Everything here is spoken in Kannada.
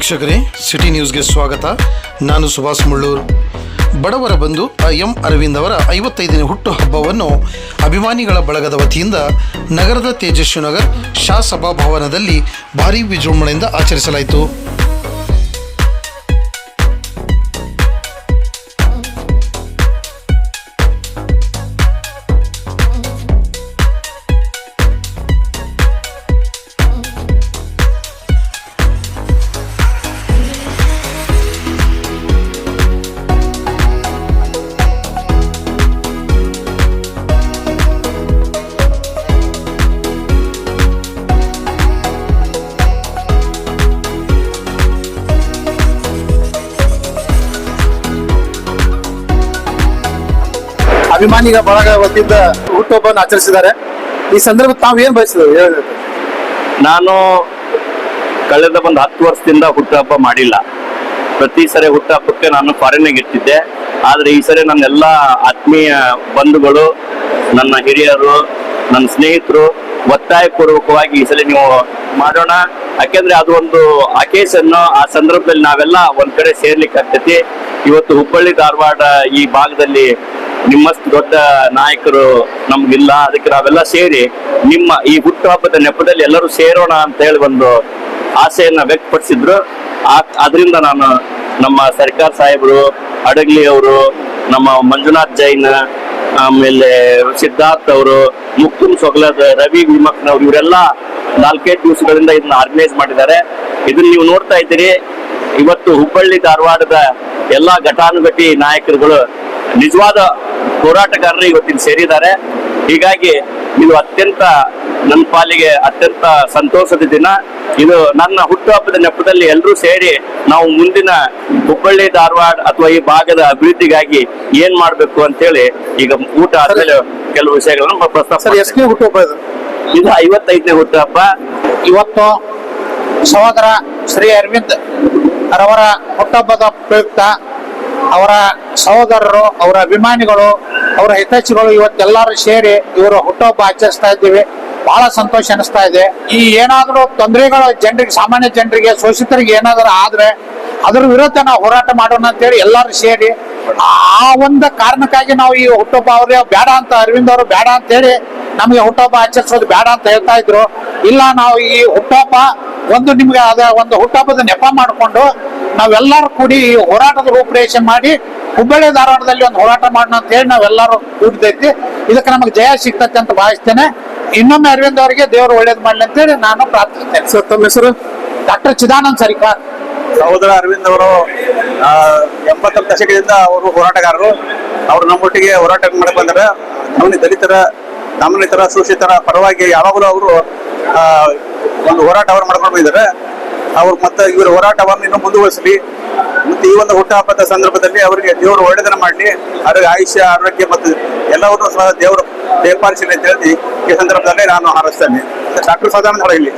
ವೀಕ್ಷಕರೇ, ಸಿಟಿ ನ್ಯೂಸ್ಗೆ ಸ್ವಾಗತ. ನಾನು ಸುಭಾಸ್ ಮುಳ್ಳೂರು. ಬಡವರ ಬಂಧು ಎಂ ಅರವಿಂದ್ ಅವರ 55ನೇ ಹುಟ್ಟುಹಬ್ಬವನ್ನು ಅಭಿಮಾನಿಗಳ ಬಳಗದ ವತಿಯಿಂದ ನಗರದ ತೇಜಸ್ವಿ ನಗರ್ ಶಾ ಸಭಾಭವನದಲ್ಲಿ ಭಾರೀ ವಿಜೃಂಭಣೆಯಿಂದ ಆಚರಿಸಲಾಯಿತು. ಅಭಿಮಾನಿಗಳ ಬಳಗ ವತಿಯಿಂದ ಹುಟ್ಟುಹಬ್ಬವನ್ನು ಆಚರಿಸಿದ್ದಾರೆ. ಈ ಸಂದರ್ಭ ತಾವು ಏನ್ ಬಯಸಿದ್ರು? ನಾನು ಕಳೆದ ಒಂದು 10 ವರ್ಷದಿಂದ ಹುಟ್ಟುಹಬ್ಬ ಮಾಡಿಲ್ಲ. ಪ್ರತಿ ಸರಿ ಹುಟ್ಟುಹಬ್ಬಕ್ಕೆ ನಾನು ಫಾರಿನ್ಗೆ ಇರ್ತಿದ್ದೆ. ಆದ್ರೆ ಈ ಸರಿ ನನ್ನೆಲ್ಲ ಆತ್ಮೀಯ ಬಂಧುಗಳು, ನನ್ನ ಹಿರಿಯರು, ನನ್ನ ಸ್ನೇಹಿತರು ಒತ್ತಾಯ ಪೂರ್ವಕವಾಗಿ ಈ ಸಲ ನೀವು ಮಾಡೋಣ, ಯಾಕೆಂದ್ರೆ ಅದು ಒಂದು ಅಕೇಶನ್. ಆ ಸಂದರ್ಭದಲ್ಲಿ ನಾವೆಲ್ಲ ಒಂದ್ ಕಡೆ ಸೇರ್ಲಿಕ್ಕೆ ಆಗ್ತೈತಿ. ಇವತ್ತು ಹುಬ್ಬಳ್ಳಿ ಧಾರವಾಡ ಈ ಭಾಗದಲ್ಲಿ ನಿಮ್ಮಷ್ಟು ದೊಡ್ಡ ನಾಯಕರು ನಮ್ಗಿಲ್ಲ. ಅದಕ್ಕೆ ನಾವೆಲ್ಲ ಸೇರಿ ನಿಮ್ಮ ಈ ಹುಟ್ಟುಹಬ್ಬದ ನೆಪದಲ್ಲಿ ಎಲ್ಲರೂ ಸೇರೋಣ ಅಂತ ಹೇಳಿ ಒಂದು ಆಸೆಯನ್ನ ವ್ಯಕ್ತಪಡಿಸಿದ್ರು. ಅದರಿಂದ ನಾನು ನಮ್ಮ ಸರ್ಕಾರ ಸಾಹೇಬರು, ಅಡಗ್ಲಿ ಅವರು, ನಮ್ಮ ಮಂಜುನಾಥ್ ಜೈನ್, ಆಮೇಲೆ ಸಿದ್ಧಾರ್ಥ್ ಅವರು, ಮುಕ್ತುಮ್ ಸೊಗಲದ್, ರವಿ ವಿಮಕ್ನವ್ರು, ಇವರೆಲ್ಲ 4-5 ದಿವಸಗಳಿಂದ ಇದನ್ನ ಆರ್ಗನೈಸ್ ಮಾಡಿದ್ದಾರೆ. ಇದನ್ನ ನೀವು ನೋಡ್ತಾ ಇದ್ದೀರಿ. ಇವತ್ತು ಹುಬ್ಬಳ್ಳಿ ಧಾರವಾಡದ ಎಲ್ಲಾ ಘಟಾನುಘಟಿ ನಾಯಕರುಗಳು, ನಿಜವಾದ ಹೋರಾಟಗಾರರು ಇವತ್ತಿನ ಸೇರಿದ್ದಾರೆ. ಹೀಗಾಗಿ ಇದು ಅತ್ಯಂತ ನನ್ನ ಪಾಲಿಗೆ ಅತ್ಯಂತ ಸಂತೋಷದ ದಿನ. ಇದು ನನ್ನ ಹುಟ್ಟುಹಬ್ಬದ ನೆಪದಲ್ಲಿ ಎಲ್ಲರೂ ಸೇರಿ ನಾವು ಮುಂದಿನ ಹುಬ್ಬಳ್ಳಿ ಧಾರವಾಡ ಅಥವಾ ಈ ಭಾಗದ ಅಭಿವೃದ್ಧಿಗಾಗಿ ಏನ್ ಮಾಡ್ಬೇಕು ಅಂತ ಹೇಳಿ ಈಗ ಊಟ ಆದ್ಮೇಲೆ ಕೆಲವು ವಿಷಯಗಳನ್ನು ಪ್ರಸ್ತಾಪ. ಎಷ್ಟನೇ ಹುಟ್ಟುಹಬ್ಬ ಇದು 55ನೇ ಹುಟ್ಟುಹಬ್ಬ. ಇವತ್ತು ಸಹೋದರ ಶ್ರೀ ಅರವಿಂದ್ ರವರ ಹುಟ್ಟಹಬ್ಬದ ಪ್ರಯುಕ್ತ ಅವರ ಸಹೋದರರು, ಅವರ ಅಭಿಮಾನಿಗಳು, ಅವರ ಹಿತೈಷಿಗಳು ಇವತ್ತೆಲ್ಲರೂ ಸೇರಿ ಇವರು ಹುಟ್ಟುಹಬ್ಬ ಆಚರಿಸ್ತಾ ಇದ್ದೀವಿ. ಬಹಳ ಸಂತೋಷ ಅನಿಸ್ತಾ ಇದೆ. ಈ ಏನಾದರೂ ತೊಂದರೆಗಳು ಜನರಿಗೆ, ಸಾಮಾನ್ಯ ಜನರಿಗೆ, ಶೋಷಿತರಿಗೆ ಏನಾದರೂ ಆದ್ರೆ ಅದ್ರ ವಿರುದ್ಧ ನಾವು ಹೋರಾಟ ಮಾಡೋಣ ಅಂತೇಳಿ ಎಲ್ಲರೂ ಸೇರಿ ಆ ಒಂದು ಕಾರಣಕ್ಕಾಗಿ ನಾವು ಈ ಹುಟ್ಟುಹಬ್ಬ ಅವ್ರಿಗೆ ಬೇಡ ಅಂತ, ಅರವಿಂದ್ ಅವರು ಬೇಡ ಅಂತ ಹೇಳಿ ನಮಗೆ ಹುಟ್ಟುಹಬ್ಬ ಆಚರಿಸೋದು ಬೇಡ ಅಂತ ಹೇಳ್ತಾ ಇದ್ರು. ಇಲ್ಲ, ನಾವು ಈ ಹುಟ್ಟುಹಬ್ಬ ಒಂದು ನಿಮ್ಗೆ ಅದ ಒಂದು ಹುಟ್ಟುಹಬ್ಬದ ನೆಪ ಮಾಡಿಕೊಂಡು ನಾವೆಲ್ಲರೂ ಕೂಡಿ ಈ ಹೋರಾಟದ ರೂಪರೇಷೆ ಮಾಡಿ ಹುಬ್ಬಳ್ಳಿ ಧಾರವಾಡದಲ್ಲಿ ಒಂದು ಹೋರಾಟ ಮಾಡೋಣ ಅಂತ ಹೇಳಿ ನಾವೆಲ್ಲರೂ ಕೂಡಿದೈತಿ. ಇದಕ್ಕೆ ನಮಗೆ ಜಯ ಸಿಗ್ತೈತೆ ಅಂತ ಭಾವಿಸ್ತೇನೆ. ಇನ್ನೊಮ್ಮೆ ಅರವಿಂದ್ ಅವರಿಗೆ ದೇವರು ಒಳ್ಳೇದು ಮಾಡಲಿ ಅಂತೇಳಿ ನಾನು ಪ್ರಾರ್ಥಿಸ್ತೇನೆ. ಸರ್, ತಮ್ಮ ಹೆಸರು? ಡಾಕ್ಟರ್ ಚಿದಾನಂದ್ ಸರಿಕಾರ್. ಸಹೋದರ ಅರವಿಂದ್ ಅವರು 80ರ ದಶಕದಿಂದ ಅವರು ಹೋರಾಟಗಾರರು. ಅವರು ನಮ್ಮೊಟ್ಟಿಗೆ ಹೋರಾಟ ಮಾಡಕ್ ಬಂದರೆ ದಲಿತರ, ದಮನಿತರ, ಶೋಷಿತರ ಪರವಾಗಿ ಯಾವಾಗಲೂ ಅವರು ಒಂದು ಹೋರಾಟವನ್ನು ಮಾಡ್ಕೊಂಡು ಬಂದಿದ್ದಾರೆ. ಅವ್ರು ಮತ್ತೆ ಇವರ ಹೋರಾಟವನ್ನು ಇನ್ನೂ ಮುಂದುವರಿಸಲಿ. ಮತ್ತೆ ಈ ಒಂದು ಹುಟ್ಟುಹಬ್ಬದ ಸಂದರ್ಭದಲ್ಲಿ ಅವರಿಗೆ ದೇವರು ಒಳ್ಳೆದನ್ನ ಮಾಡಲಿ, ಅವರಿಗೆ ಆಯುಷ್ಯ, ಆರೋಗ್ಯ ಮತ್ತು ಎಲ್ಲವನ್ನೂ ಸಹ ದೇವರು ದೇಪಾಲಿಸಲಿ ಅಂತ ಹೇಳಿ ಈ ಸಂದರ್ಭದಲ್ಲಿ ನಾನು ಹಾರೈಸ್ತೇನೆ. ಡಾಕ್ಟರ್ ಸದಾನಂದ ಹೊರಗಲಿ.